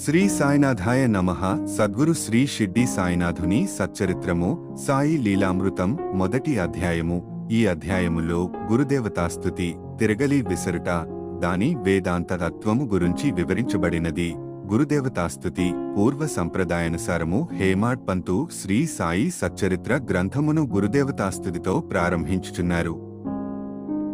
శ్రీ సాయినాథాయ నమః. సద్గురు శ్రీ షిర్డీ సాయినాథుని సచ్చరిత్రము సాయి లీలామృతం మొదటి అధ్యాయము. ఈ అధ్యాయములో గురుదేవతాస్తుతి తిరగలి విసరుట దాని వేదాంత తత్వము గురించి వివరించబడినది. గురుదేవతాస్తుతి పూర్వ సంప్రదాయానుసారము హేమాడ్ పంతు శ్రీ సాయి సచ్చరిత్ర గ్రంథమును గురుదేవతాస్తుతితో ప్రారంభించుచున్నారు.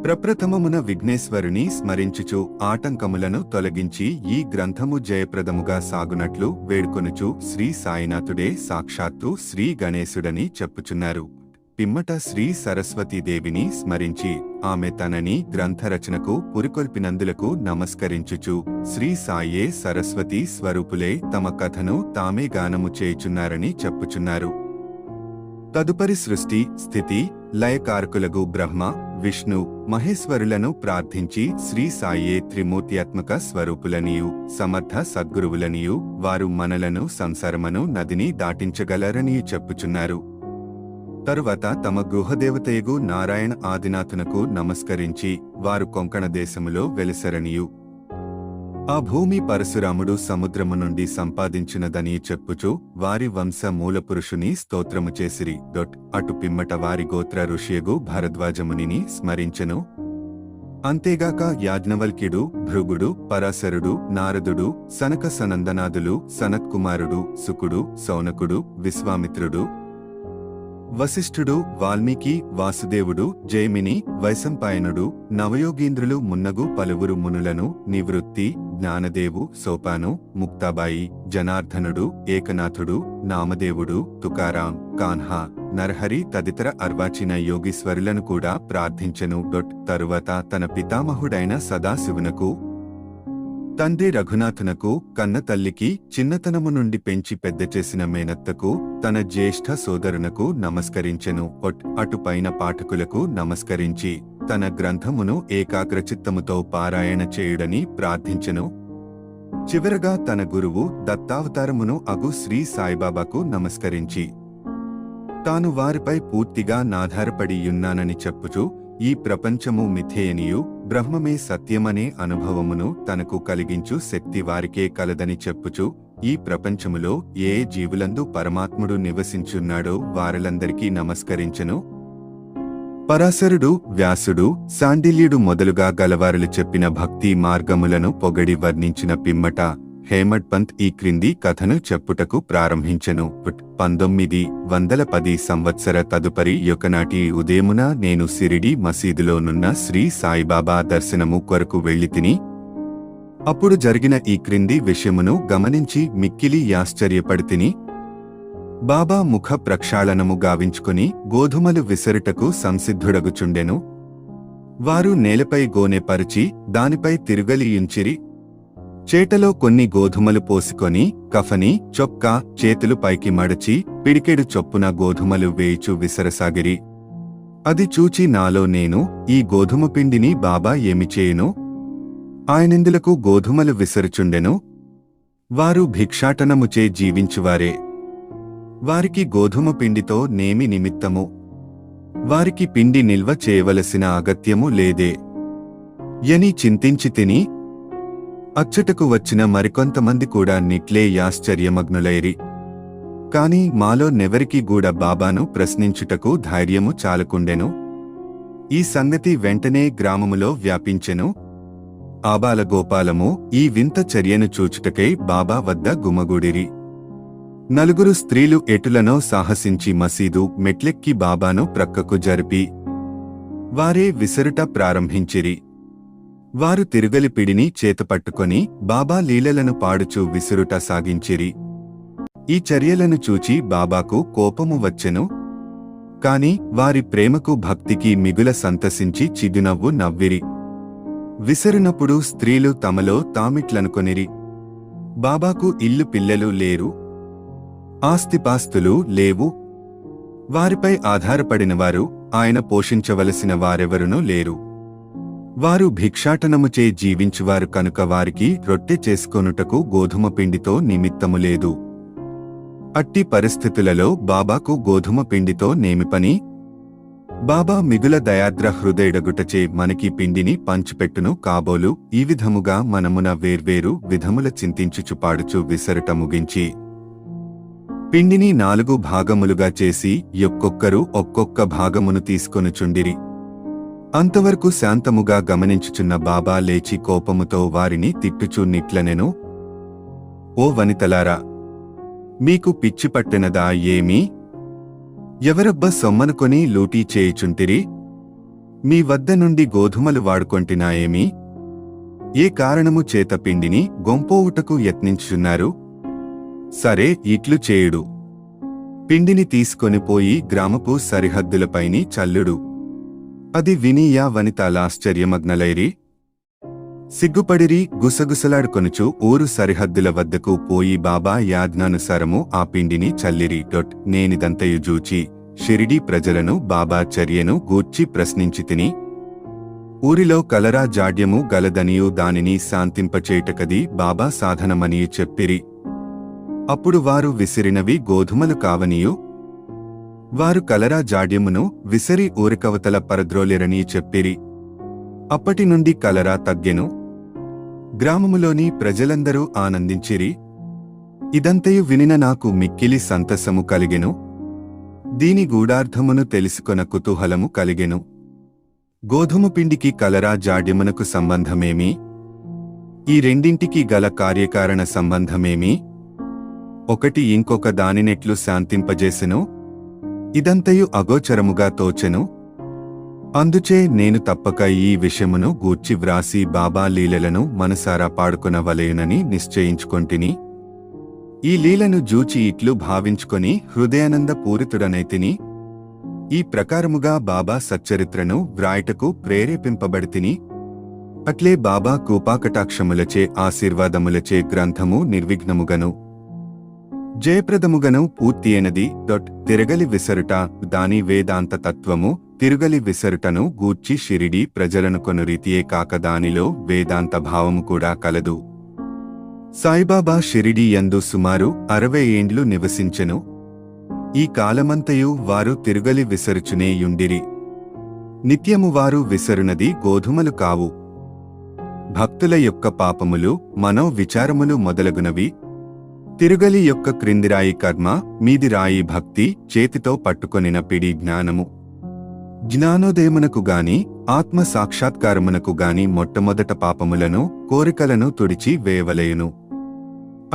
ప్రప్రథమమున విఘ్నేశ్వరుని స్మరించుచు ఆటంకములను తొలగించి ఈ గ్రంథము జయప్రదముగా సాగునట్లు వేడుకొనుచు శ్రీ సాయినాథుడే సాక్షాత్తు శ్రీ గణేశుడని చెప్పుచున్నారు. పిమ్మట శ్రీ సరస్వతీదేవిని స్మరించి ఆమె తనని గ్రంథరచనకు పురికొల్పినందులకు నమస్కరించుచు శ్రీ సాయే సరస్వతీ స్వరూపులే తమ కథను తామే గానము చేయుచున్నారని చెప్పుచున్నారు. తదుపరి సృష్టి స్థితి లయకారకులగు బ్రహ్మ విష్ణు మహేశ్వరులను ప్రార్థించి శ్రీ సాయే త్రిమూర్త్యాత్మక స్వరూపులనియు సమర్థ సద్గురువులనియు వారు మనలను సంసారమను నదిని దాటించగలరనియు చెప్పుచున్నారు. తరువాత తమ గృహదేవతయగు నారాయణ ఆదినాథునకు నమస్కరించి వారు కొంకణ దేశములో వెలిసరనియు ఆ భూమి పరశురాముడు సముద్రము నుండి సంపాదించినదని చెప్పుచు వారి వంశ మూలపురుషుని స్తోత్రము చేసిరి. అటు పిమ్మట వారి గోత్ర ఋషియగు భరద్వాజమునిని స్మరించెను. అంతేగాక యాజ్ఞవల్క్యుడు, భృగుడు, పరాశరుడు, నారదుడు, సనక సనందనాదులు, సనత్కుమారుడు, సుకుడు, సౌనకుడు, విశ్వామిత్రుడు, వశిష్ఠుడు, వాల్మీకి, వాసుదేవుడు, జైమిని, వైశంపాయనుడు, నవయోగీంద్రులు మున్నగు పలువురు మునులను నివృత్తి, జ్ఞానదేవు, సోపాను, ముక్తాబాయి, జనార్దనుడు, ఏకనాథుడు, నామదేవుడు, తుకారాం, కాన్హా, నరహరి తదితర అర్వాచిన యోగీశ్వరులను కూడా ప్రార్థించెను. తరువాత తన పితామహుడైన సదాశివునకు, తండ్రి రఘునాథునకు, కన్న తల్లికి, చిన్నతనము నుండి పెంచి పెద్ద చేసిన మేనత్తకు, తన జ్యేష్ఠ సోదరునకు నమస్కరించెను. అటుపైన పాఠకులకు నమస్కరించి తన గ్రంథమును ఏకాగ్రచిత్తముతో పారాయణ చేయుడని ప్రార్థించెను. చివరగా తన గురువు దత్తావతారమును అగు శ్రీ సాయిబాబాకు నమస్కరించి తాను వారిపై పూర్తిగా నాధారపడియున్నానని చెప్పుచు ఈ ప్రపంచము మిథ్యేయనియు బ్రహ్మమే సత్యమనే అనుభవమును తనకు కలిగించు శక్తి వారికే కలదని చెప్పుచు ఈ ప్రపంచములో ఏ జీవులందు పరమాత్ముడు నివసించున్నాడో వారిలందరికీ నమస్కరించెను. పరాశరుడు, వ్యాసుడు, సాండిల్యుడు మొదలుగా గలవారులు చెప్పిన భక్తి మార్గములను పొగడి వర్ణించిన పిమ్మట హేమడ్ పంత్ ఈ క్రింది కథను చెప్పుటకు ప్రారంభించెను. 1910 సంవత్సర తదుపరి యొకనాటి ఉదయమున నేను సిరిడి మసీదులోనున్న శ్రీ సాయిబాబా దర్శనము కొరకు వెళ్ళితిని. అప్పుడు జరిగిన ఈ క్రింది విషయమును గమనించి మిక్కిలి యాశ్చర్యపడితిని. బాబా ముఖ ప్రక్షాళనము గావించుకుని గోధుమలు విసరుటకు సంసిద్ధుడగుచుండెను. వారు నేలపై గోనె పరిచి దానిపై తిరుగలియుంచిరి. చేటలో కొన్ని గోధుమలు పోసుకొని కఫని చొక్కా చేతులు పైకి మడచి పిడికెడు చొప్పున గోధుమలు వేయిచు విసరసాగిరి. అది చూచి నాలో నేను, ఈ గోధుమ పిండిని బాబా ఏమి చేయును? ఆయనెందులకు గోధుమలు విసరుచుండెను? వారు భిక్షాటనముచే జీవించువారే. వారికి గోధుమ పిండితో నేమి నిమిత్తము? వారికి పిండి నిల్వ చేయవలసిన అగత్యము లేదే యని చింతించి తిని అచ్చటకు వచ్చిన మరికొంతమంది కూడా నిట్లే యాశ్చర్యమగ్నులైరి. కాని మాలో నెవరికి గూడ బాబాను ప్రశ్నించుటకు ధైర్యము చాలకుండెను. ఈ సంగతి వెంటనే గ్రామములో వ్యాపించెను. ఆబాలగోపాలము ఈ వింత చర్యను చూచుటకై బాబా వద్ద గుమగూడిరి. నలుగురు స్త్రీలు ఎటులనో సాహసించి మసీదు మెట్లెక్కి బాబాను ప్రక్కకు జరిపి వారే విసరుట ప్రారంభించిరి. వారు తిరుగలి పిడిని చేతపట్టుకొని బాబా లీలలను పాడుచూ విసురుట సాగించిరి. ఈ చర్యలను చూచి బాబాకు కోపము వచ్చెను. కాని వారి ప్రేమకు భక్తికి మిగుల సంతసించి చిరునవ్వు నవ్విరి. విసరినప్పుడు స్త్రీలు తమలో తామిట్లనుకొనిరి, బాబాకు ఇల్లు పిల్లలు లేరు, ఆస్తిపాస్తులు లేవు, వారిపై ఆధారపడినవారు ఆయన పోషించవలసిన వారెవరునూ లేరు. వారు భిక్షాటనముచే జీవించువారు కనుక వారికి రొట్టె చేసుకొనుటకు గోధుమ పిండితో నిమిత్తము లేదు. అట్టి పరిస్థితులలో బాబాకు గోధుమ పిండితో నేమి పని? బాబా మిగుల దయాద్ర హృదయుడగుటచే మనకి పిండిని పంచిపెట్టును కాబోలు ఈ విధముగా మనమున వేర్వేరు విధముల చింతించుచు పాడుచు విసరట ముగించి పిండిని 4 భాగములుగా చేసి ఒక్కొక్కరు ఒక్కొక్క భాగమును తీసుకొనుచుండిరి. అంతవరకు శాంతముగా గమనించుచున్న బాబా లేచి కోపముతో వారిని తిట్టుచూ నిట్లనెను, ఓ వనితలారా, మీకు పిచ్చి పట్టెనదా ఏమీ? ఎవరబ్బ సొమ్మనుకొని లూటీ చేయుచుంటిరి? మీ వద్ద నుండి గోధుమలు వాడుకొంటినాయేమి? ఏ కారణము చేత పిండిని గొంపోవుటకు యత్నించుచున్నారు? సరే, ఇట్లు చేయుడు. పిండిని తీసుకొని పోయి గ్రామపు సరిహద్దులపైని చల్లుడు. అది విని యా వనితాలాశ్చర్యమగ్నలైరి. సిగ్గుపడిరి. గుసగుసలాడుకొనుచు ఊరు సరిహద్దుల వద్దకు పోయి బాబా యాజ్ఞానుసారము ఆ పిండిని చల్లిరి. నేనిదంతయు జూచి షిరిడీ ప్రజలను బాబా చర్యను గూర్చి ప్రశ్నించితిని. ఊరిలో కలరా జాడ్యము గలదనియు దానిని శాంతింపచేయుటకది బాబా సాధనమనియు చెప్పిరి. అప్పుడు వారు విసిరినవి గోధుమలు కావనియు వారు కలరా జాడ్యమును విసిరి ఊరికవతల పరద్రోలిరని చెప్పిరి. అప్పటి నుండి కలరా తగ్గెను. గ్రామములోని ప్రజలందరూ ఆనందించిరి. ఇదంతయు వినిన నాకు మిక్కిలి సంతసము కలిగెను. దీని గూఢార్థమును తెలుసుకొన కుతూహలము కలిగెను. గోధుమ పిండికి కలరా జాడ్యమునకు సంబంధమేమి? ఈ రెండింటికి గల కార్యకారణ సంబంధమేమి? ఒకటి ఇంకొక దానినెట్లు శాంతింపజేసెను? ఇదంతయు అగోచరముగా తోచెను. అందుచే నేను తప్పక ఈ విషయమును గూర్చి వ్రాసి బాబా లీలలను మనసారా పాడుకొనవలయునని నిశ్చయించుకొంటిని. ఈ లీలను జూచి ఇట్లు భావించుకొని హృదయానంద పూరితుడనైతిని. ఈ ప్రకారముగా బాబా సచ్చరిత్రను వ్రాయటకు ప్రేరేపింపబడితిని. అట్లే బాబా కృపాకటాక్షములచే ఆశీర్వాదములచే గ్రంథము నిర్విఘ్నముగను జయప్రదముగను పూర్తియైనది. తిరగలి విసరుట దాని వేదాంత తత్వము తిరుగలి విసరుటను గూర్చి షిరిడీ ప్రజలను కొను రీతియే కాక దానిలో వేదాంత భావము కూడా కలదు. సాయిబాబా షిరిడీ యందు సుమారు 60 ఏండ్లు నివసించెను. ఈ కాలమంతయు వారు తిరుగలి విసరుచునే యుండిరి. నిత్యము వారు విసరునది గోధుమలు కావు. భక్తుల యొక్క పాపములు, మనో విచారములు మొదలగునవి. తిరుగలి యొక్క క్రిందిరాయి కర్మ, మీది రాయి భక్తి, చేతితో పట్టుకొనిన పిడి జ్ఞానము. జ్ఞానోదయమునకు గాని ఆత్మ సాక్షాత్కారమునకు గాని మొట్టమొదట పాపములను, కోరికలను తుడిచి వేయవలెయును.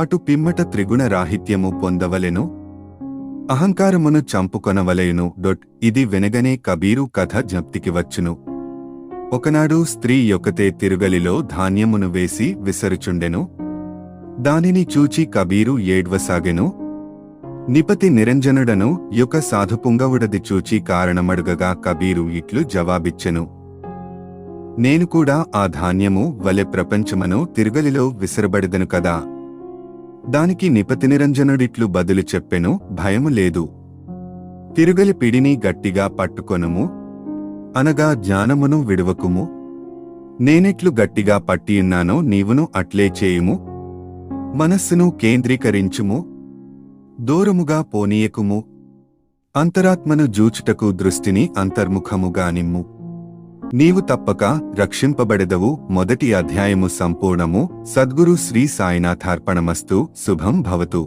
అటు పిమ్మట త్రిగుణ రాహిత్యము పొందవలెను. అహంకారమును చంపుకొనవలెయును. ఇది వినగనే కబీరు కథ జ్ఞప్తికి వచ్చును. ఒకనాడు స్త్రీ యొక్కతే తిరుగలిలో ధాన్యమును వేసి విసరుచుండెను. దానిని చూచి కబీరు ఏడ్వసాగెను. నిపతి నిరంజనుడను యొక్క సాధుపుంగవుడది చూచి కారణమడుగగా కబీరు ఇట్లు జవాబిచ్చెను, నేను కూడా ఆ ధాన్యము వలె ప్రపంచమను తిరుగలిలో విసరబడిదను కదా. దానికి నిపతి నిరంజనుడిట్లు బదులు చెప్పెను, భయము లేదు. తిరుగలి పిడిని గట్టిగా పట్టుకొనుము, అనగా జ్ఞానమును విడువకుము. నేనెట్లు గట్టిగా పట్టియున్నానో నీవును అట్లే చేయుము. మనస్సును కేంద్రీకరించుము, దూరముగా పోనీయకుము. అంతరాత్మను జూచుటకు దృష్టిని అంతర్ముఖముగా నిమ్ము. నీవు తప్పక రక్షింపబడెదవు. మొదటి అధ్యాయము సంపూర్ణము. సద్గురు శ్రీ సాయినాథార్పణమస్తు. శుభం భవతు.